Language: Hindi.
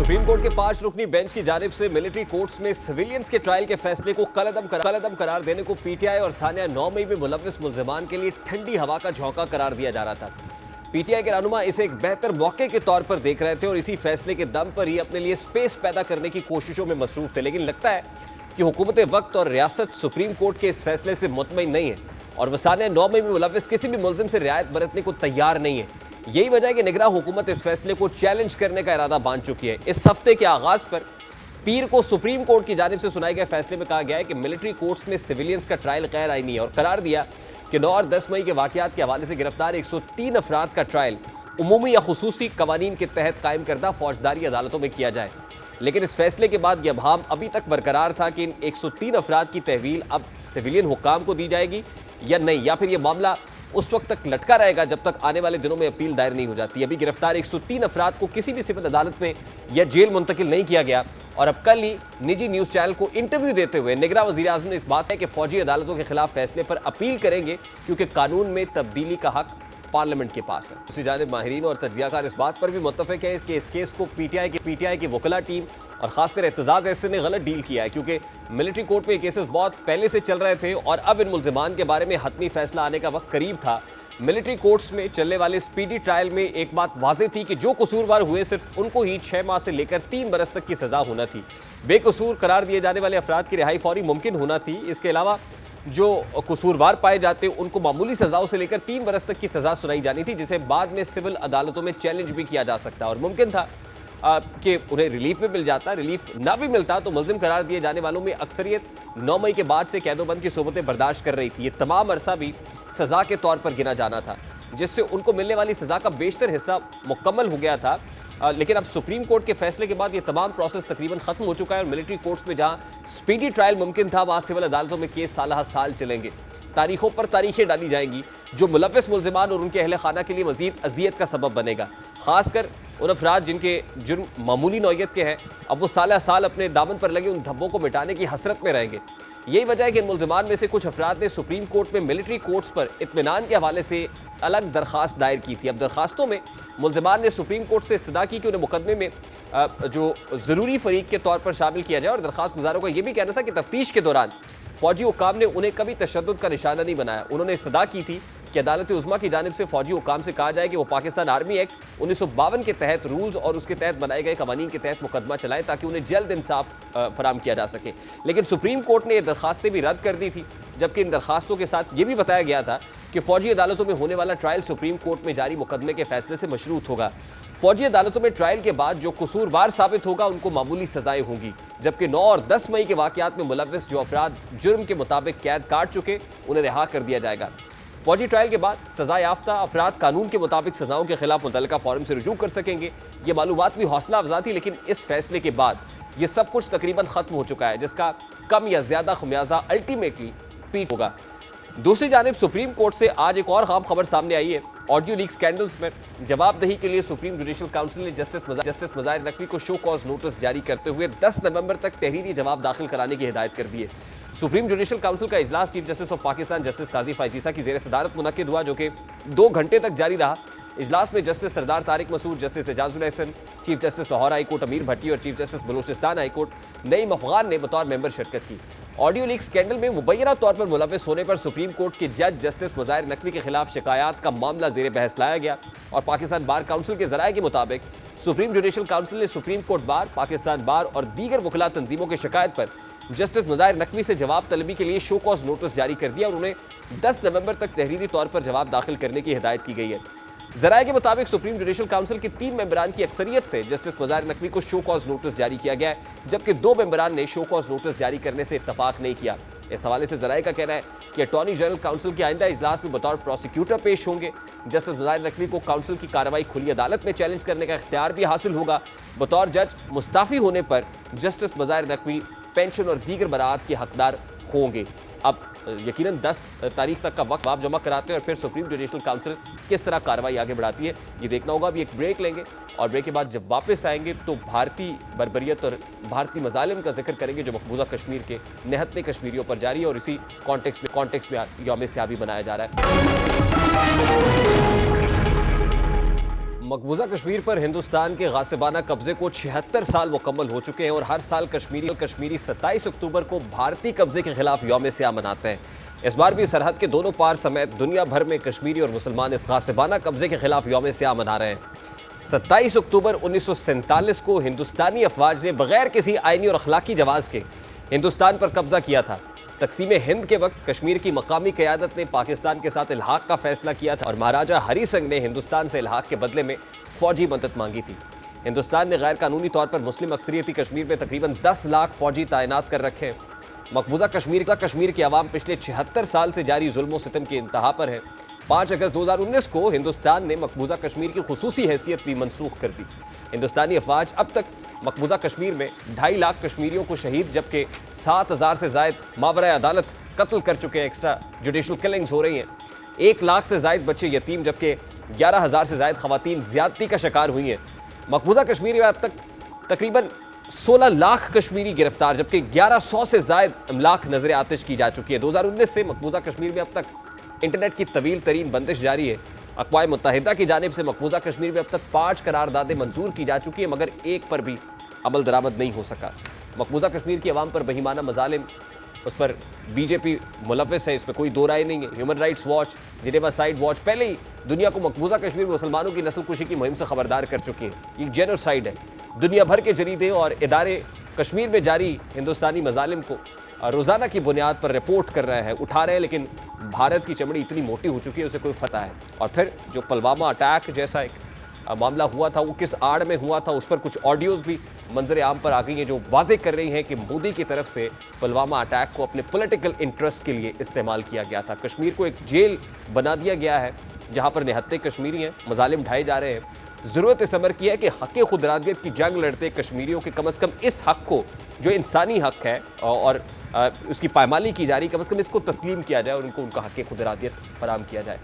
सुप्रीम कोर्ट के 5 रुकनी बेंच की जानिब से मिलिट्री कोर्ट्स में सिविलियंस के ट्रायल के फैसले को कलअदम करार देने को पीटीआई और सानिया 9 मई में मुलव्विस मुल्जिमान के लिए ठंडी हवा का झोंका करार दिया जा रहा था। पीटीआई के रहनुमा इसे एक बेहतर मौके के तौर पर देख रहे थे और इसी फैसले के दम पर ही अपने लिए स्पेस पैदा करने की कोशिशों में मसरूफ थे। लेकिन लगता है कि हुकूमत वक्त और रियासत सुप्रीम कोर्ट के इस फैसले से मुतमईन नहीं है और वह सानिया 9 मई में मुलव्विस किसी भी मुल्जिम से रियायत बरतने को तैयार नहीं है। यही वजह है कि निगरां हुकूमत इस फैसले को चैलेंज करने का इरादा बांध चुकी है। इस हफ्ते के आगाज पर पीर को सुप्रीम कोर्ट की जानिब से सुनाए गए फैसले में कहा गया है कि मिलिट्री कोर्ट्स में सिविलियंस का ट्रायल गैर आईनी है और करार दिया कि 9 और 10 मई के वाकयात के हवाले से गिरफ्तार 103 अफराद का ट्रायल उमूमी या खुसूसी कवानीन के तहत कायम करदा फौजदारी अदालतों में किया जाए। लेकिन इस फैसले के बाद यह अबहम अभी तक बरकरार था कि इन 103 अफराद की तहवील अब सिविलियन हुक्काम को दी जाएगी या नहीं, या फिर यह मामला उस वक्त तक लटका रहेगा जब तक आने वाले दिनों में अपील दायर नहीं हो जाती। अभी गिरफ्तार 103 अफराद को किसी भी सिविल अदालत में या जेल मुंतकिल नहीं किया गया और अब कल ही निजी न्यूज़ चैनल को इंटरव्यू देते हुए निगरां वज़ीर आज़म ने इस बात है कि फौजी अदालतों के खिलाफ फैसले पर अपील करेंगे क्योंकि कानून में तब्दीली का हक पार्लियामेंट के पास है। दूसरी जानिब माहिरीन और तज्जियाकार इस बात पर भी मुत्तफिक है कि इस केस को पीटीआई की वकला टीम और खासकर एहतजाज ऐसे ने गलत डील किया है क्योंकि मिलिट्री कोर्ट में केसेस बहुत पहले से चल रहे थे और अब इन मुल्जिमान के बारे में हतमी फैसला आने का वक्त करीब था। मिलिट्री कोर्ट्स में चलने वाले स्पीडी ट्रायल में एक बात वाज़ेह थी कि जो कसूरवार हुए सिर्फ उनको ही 6 माह से लेकर 3 बरस तक की सज़ा होना थी। बेकसूर करार दिए जाने वाले अफराद की रिहाई फौरी मुमकिन होना थी। इसके अलावा जो कसूरवार पाए जाते उनको मामूली सज़ाओं से लेकर 3 बरस तक की सज़ा सुनाई जानी थी जिसे बाद में सिविल अदालतों में चैलेंज भी किया जा सकता और मुमकिन था कि उन्हें रिलीफ भी मिल जाता। रिलीफ ना भी मिलता तो मुल्जिम करार दिए जाने वालों में अक्सरियत 9 मई के बाद से कैदोबंद की सोबतें बर्दाश्त कर रही थी। ये तमाम अरसा भी सज़ा के तौर पर गिना जाना था जिससे उनको मिलने वाली सज़ा का बेशतर हिस्सा मुकम्मल हो गया था। लेकिन अब सुप्रीम कोर्ट के फैसले के बाद ये तमाम प्रोसेस तकरीबन ख़त्म हो चुका है और मिलिट्री कोर्ट्स में जहां स्पीडी ट्रायल मुमकिन था वहां सिविल अदालतों में केस साल साल चलेंगे। तारीखों पर तारीखें डाली जाएंगी जो मुलव्विस मुल्जिमान और उनके अहले खाना के लिए मजीद अजियत का सबब बनेगा। खासकर उन अफराद जिनके जुर्म मामूली नौयत के हैं अब वो साल साल अपने दामन पर लगे उन धब्बों को मिटाने की हसरत में रहेंगे। यही वजह है कि इन मुल्जिमान में से कुछ अफराद ने सुप्रीम कोर्ट में मिलिट्री कोर्ट्स पर इत्मीनान के हवाले से अलग दरख्वास्त दायर की थी। अब दरख्वास्तों में मुल्जिमान ने सुप्रीम कोर्ट से इस्तदा की कि उन्हें मुकदमे में जो ज़रूरी फरीक के तौर पर शामिल किया जाए और दरख्वास्त गुजारों का यह भी कहना था कि तफ्तीश के दौरान फौजी हुकाम ने उन्हें कभी तशद्दुद का निशाना नहीं बनाया। उन्होंने इस्तदा की थी कि अदालत उज़्मा की जानिब से फौजी हुकाम से कहा जाए कि वो पाकिस्तान आर्मी एक्ट 1952 के तहत रूल्स और उसके तहत बनाए गए कवानीन के तहत मुकदमा चलाएं ताकि उन्हें जल्द इंसाफ फराम किया जा सके। लेकिन सुप्रीम कोर्ट ने ये दरख्वास्तें भी रद्द कर दी थी जबकि इन दरख्वास्तों के साथ ये भी बताया गया था कि फौजी अदालतों में होने वाला ट्रायल सुप्रीम कोर्ट में जारी मुकदमे के फैसले से मशरूत होगा। फौजी अदालतों में ट्रायल के बाद जो कसूरवार साबित होगा उनको मामूली सजाएं होंगी जबकि 9 और 10 मई के वाकयात में मुलव्विस जो अफराद जुर्म के मुताबिक कैद काट चुके उन्हें रिहा कर दिया जाएगा। फौजी ट्रायल के बाद सजा याफ्ता अफराद कानून के मुताबिक सजाओं के खिलाफ मुतल्लिका फोरम से रुजू कर सकेंगे। ये मालूमात भी हौसला अफजा थी लेकिन इस फैसले के बाद ये सब कुछ तकरीबन खत्म हो चुका है जिसका कम या ज्यादा खमियाजा अल्टीमेटली पीट होगा। दूसरी जानिब सुप्रीम कोर्ट से आज एक और खाम खबर सामने आई है। ऑडियो लीक स्कैंडल्स में जवाबदही के लिए सुप्रीम जुडिशल काउंसिल ने जस्टिस मज़ाहिर नकवी को शो कॉज नोटिस जारी करते हुए 10 नवंबर तक तहरीरी जवाब दाखिल कराने की हिदायत कर दी है। सुप्रीम जुडिशल काउंसिल का इजलास chief justice of Pakistan justice काजी फायजीसा की ज़ेर सदारत मुनक्किद हुआ जो कि 2 घंटे तक जारी रहा। इजलास में justice Sardar Tariq Masood, justice Ijazul Ahsan, chief justice Lahore high court Ameer Bhatti और chief justice Balochistan high court Naeem Afghan ने बतौर मेंबर शिरकत की। ऑडियो लीक स्कैंडल में मुबैना तौर पर मुलव्विस होने पर सुप्रीम कोर्ट के जज जस्टिस मज़ाहिर नकवी के खिलाफ शिकायत का मामला ज़ेर बहस लाया गया और पाकिस्तान बार काउंसिल के ज़राए के मुताबिक सुप्रीम जुडिशल काउंसिल ने सुप्रीम कोर्ट बार, पाकिस्तान बार और दीगर वकला तंजीमों की शिकायत पर जस्टिस मज़ाहिर नकवी से जवाब तलबी के लिए शो कॉज नोटिस जारी कर दिया और उन्हें 10 नवंबर तक तहरीरी तौर पर जवाब दाखिल करने की हिदायत की गई है। ज़राए के मुताबिक सुप्रीम जुडिशल काउंसिल के 3 मेंबरान की अक्सरियत से जस्टिस मज़ाहिर नकवी को शो कॉज नोटिस जारी किया गया है जबकि 2 मेंबरान ने शो कॉज नोटिस जारी करने से इत्तफाक नहीं किया। इस हवाले से ज़राए का कहना है कि अटॉर्नी जनरल काउंसिल के आइंदा इजलास में बतौर प्रोसिक्यूटर पेश होंगे। जस्टिस मज़ाहिर नकवी को काउंसिल की कार्रवाई खुली अदालत में चैलेंज करने का इख्तियार भी हासिल होगा। बतौर जज मुस्ताफ़ी होने पर जस्टिस मज़ाहिर नकवी पेंशन और दीगर बरात के हकदार होंगे। अब यकीनन 10 तारीख तक का वक्त आप जमा कराते हैं और फिर सुप्रीम जुडिशल काउंसिल किस तरह कार्रवाई आगे बढ़ाती है ये देखना होगा। अभी एक ब्रेक लेंगे और ब्रेक के बाद जब वापस आएंगे तो भारतीय बर्बरियत और भारतीय मजालिम का जिक्र करेंगे जो मकबूजा कश्मीर के निहत्ते कश्मीरियों पर जारी है और इसी कॉन्टेक्स्ट में यौम सियाबी मनाया जा रहा है। मकबूजा कश्मीर पर हिंदुस्तान के गासिबाना कब्जे को 76 साल मुकम्मल हो चुके हैं और हर साल कश्मीरी 27 अक्टूबर को भारतीय कब्जे के खिलाफ यौम सियाह मनाते हैं। इस बार भी सरहद के दोनों पार समेत दुनिया भर में कश्मीरी और मुसलमान इस गासिबाना कब्जे के खिलाफ यौम सियाह मना रहे हैं। 27 अक्टूबर 1947 को हिंदुस्तानी अफवाज ने बगैर किसी आईनी और अखलाकी जवाज के हिंदुस्तान पर कब्जा किया था। तकसीम हिंद के वक्त कश्मीर की मकामी क़यादत ने पाकिस्तान के साथ इल्हाक का फैसला किया था और महाराजा हरी सिंह ने हिंदुस्तान से इल्हाक के बदले में फौजी मदद मांगी थी। हिंदुस्तान ने गैर कानूनी तौर पर मुस्लिम अक्सरियती कश्मीर में तकरीबन 10 लाख फौजी तैनात कर रखे हैं। मकबूजा कश्मीर की आवाम पिछले 76 साल से जारी जुल्म सितम की इंतहा पर है। 5 अगस्त 2019 को हिंदुस्तान ने मकबूजा कश्मीर की खुसूसी हैसियत भी मनसूख कर दी। हिंदुस्तानी अफवाज अब तक मकबूजा कश्मीर में 2.5 लाख कश्मीरियों को शहीद जबकि 7,000 से जायद मावरा अदालत कत्ल कर चुके हैं। एक्स्ट्रा जुडिशल किलिंग्स हो रही हैं। 1 लाख से जायद बच्चे यतीम जबकि 11,000 से जायद खवातीन ज्यादती का शिकार हुई हैं। मकबूजा कश्मीर में अब तक तकरीबन 16 लाख कश्मीरी गिरफ्तार जबकि 1100 से जायद इमलाक नजर आतिश की जा चुकी है। 2019 से मकबूजा कश्मीर में अब तक इंटरनेट की तवील तरीन बंदिश जारी है। अक़वाम मुत्तहिदा की जानिब से मकबूजा कश्मीर में अब तक 5 करारदादें मंजूर की जा चुकी है मगर एक पर भी अमल दरामद नहीं हो सका। मकबूजा कश्मीर की आवाम पर बेईमाना मजालिम, उस पर बीजेपी मुलव्विस है, इसमें कोई दो राय नहीं है। Human rights watch, Geneva side watch पहले ही दुनिया को मकबूजा कश्मीर में मुसलमानों की नस्ल कुशी की मुहिम से खबरदार कर चुकी है। ये जेनोसाइड है। दुनिया भर के जरीदे और इदारे कश्मीर में जारी हिंदुस्तानी मजालिम को रोज़ाना की बुनियाद पर रिपोर्ट कर रहे हैं, उठा रहे हैं, लेकिन भारत की चमड़ी इतनी मोटी हो चुकी है उसे कोई फतह है। और फिर जो पुलवामा अटैक जैसा एक मामला हुआ था वो किस आड़ में हुआ था, उस पर कुछ ऑडियोज़ भी मंजर आम पर आ गई हैं जो वाजे कर रही हैं कि मोदी की तरफ से पुलवामा अटैक को अपने पॉलिटिकल इंटरेस्ट के लिए इस्तेमाल किया गया था। कश्मीर को एक जेल बना दिया गया है जहाँ पर निहत्ते कश्मीरी हैं, मजालिम ढाए जा रहे हैं। ज़रूरत इस अमर की है कि हक़ खुदरादियत की जंग लड़ते कश्मीरियों के कम से कम इस हक़ को, जो इंसानी हक़ है और उसकी पायमाली की जा रही, कम से कम इसको तस्लीम किया जाए और उनको उनका हक़ खुदरादियत फराहम किया जाए।